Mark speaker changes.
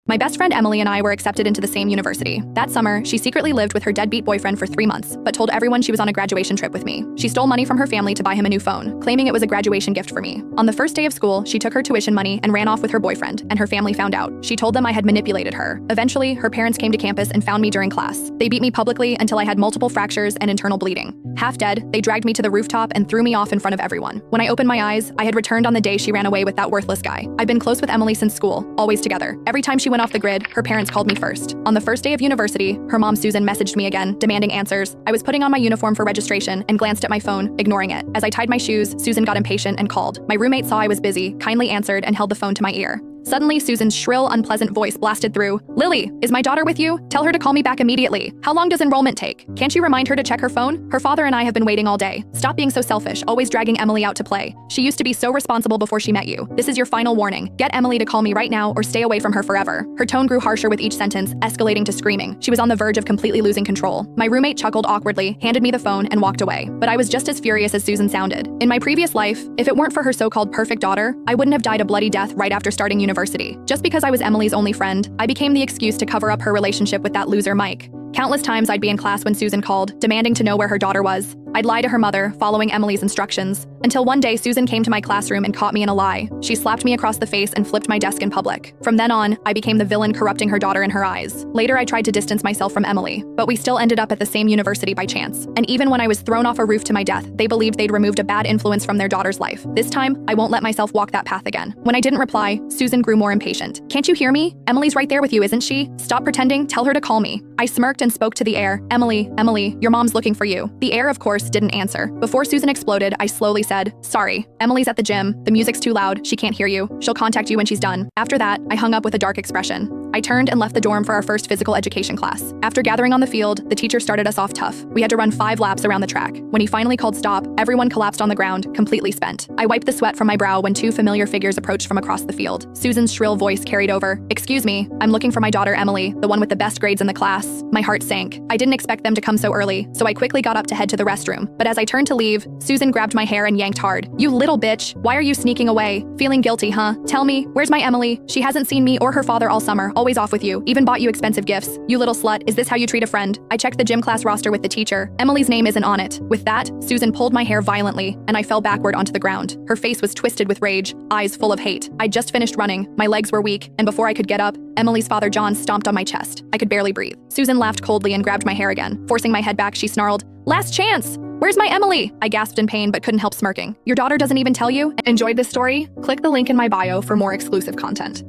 Speaker 1: My best friend Emily and I were accepted into the same university. That summer, she secretly lived with her deadbeat boyfriend for 3 months, but told everyone she was on a graduation trip with me. She stole money from her family to buy him a new phone, claiming it was a graduation gift for me. On the first day of school, she took her tuition money and ran off with her boyfriend, and her family found out. She told them I had manipulated her. Eventually, her parents came to campus and found me during class. They beat me publicly until I had multiple fractures and internal bleeding. Half dead, they dragged me to the rooftop and threw me off in front of everyone. When I opened my eyes, I had returned on the day she ran away with that worthless guy. I've been close with Emily since school, always together. Every time she went off the grid, her parents called me first. On the first day of university, her mom Susan messaged me again, demanding answers. I was putting on my uniform for registration and glanced at my phone, ignoring it. As I tied my shoes, Susan got impatient and called. My roommate saw I was busy, kindly answered and held the phone to my ear. Suddenly, Susan's shrill, unpleasant voice blasted through. "Lily, is my daughter with you? Tell her to call me back immediately. How long does enrollment take? Can't you remind her to check her phone? Her father and I have been waiting all day. Stop being so selfish, always dragging Emily out to play. She used to be so responsible before she met you. This is your final warning. Get Emily to call me right now or stay away from her forever." Her tone grew harsher with each sentence, escalating to screaming. She was on the verge of completely losing control. My roommate chuckled awkwardly, handed me the phone, and walked away. But I was just as furious as Susan sounded. In my previous life, if it weren't for her so-called perfect daughter, I wouldn't have died a bloody death right after starting university. Just because I was Emily's only friend, I became the excuse to cover up her relationship with that loser Mike. Countless times I'd be in class when Susan called, demanding to know where her daughter was. I'd lie to her mother, following Emily's instructions, until one day Susan came to my classroom and caught me in a lie. She slapped me across the face and flipped my desk in public. From then on, I became the villain corrupting her daughter in her eyes. Later, I tried to distance myself from Emily, but we still ended up at the same university by chance. And even when I was thrown off a roof to my death, they believed they'd removed a bad influence from their daughter's life. This time, I won't let myself walk that path again. When I didn't reply, Susan grew more impatient. "Can't you hear me? Emily's right there with you, isn't she? Stop pretending, tell her to call me." I smirked and spoke to the air. Emily, your mom's looking for you." The air, of course, didn't answer. Before Susan exploded, I slowly said, "Sorry, Emily's at the gym. The music's too loud. She can't hear you. She'll contact you when she's done." After that, I hung up with a dark expression. I turned and left the dorm for our first physical education class. After gathering on the field, the teacher started us off tough. We had to run 5 laps around the track. When he finally called stop, everyone collapsed on the ground, completely spent. I wiped the sweat from my brow when 2 familiar figures approached from across the field. Susan's shrill voice carried over. "Excuse me, I'm looking for my daughter Emily, the one with the best grades in the class." My heart sank. I didn't expect them to come so early, so I quickly got up to head to the restroom. But as I turned to leave, Susan grabbed my hair and yanked hard. "You little bitch, why are you sneaking away? Feeling guilty, huh? Tell me, where's my Emily? She hasn't seen me or her father all summer, always off with you. Even bought you expensive gifts. You little slut, is this how you treat a friend?" I checked the gym class roster with the teacher. Emily's name isn't on it. With that, Susan pulled my hair violently, and I fell backward onto the ground. Her face was twisted with rage, eyes full of hate. I'd just finished running, my legs were weak, and before I could get up, Emily's father John stomped on my chest. I could barely breathe. Susan laughed coldly and grabbed my hair again. Forcing my head back, she snarled, "Last chance! Where's my Emily?" I gasped in pain but couldn't help smirking. Your daughter doesn't even tell you? Enjoyed this story? Click the link in my bio for more exclusive content.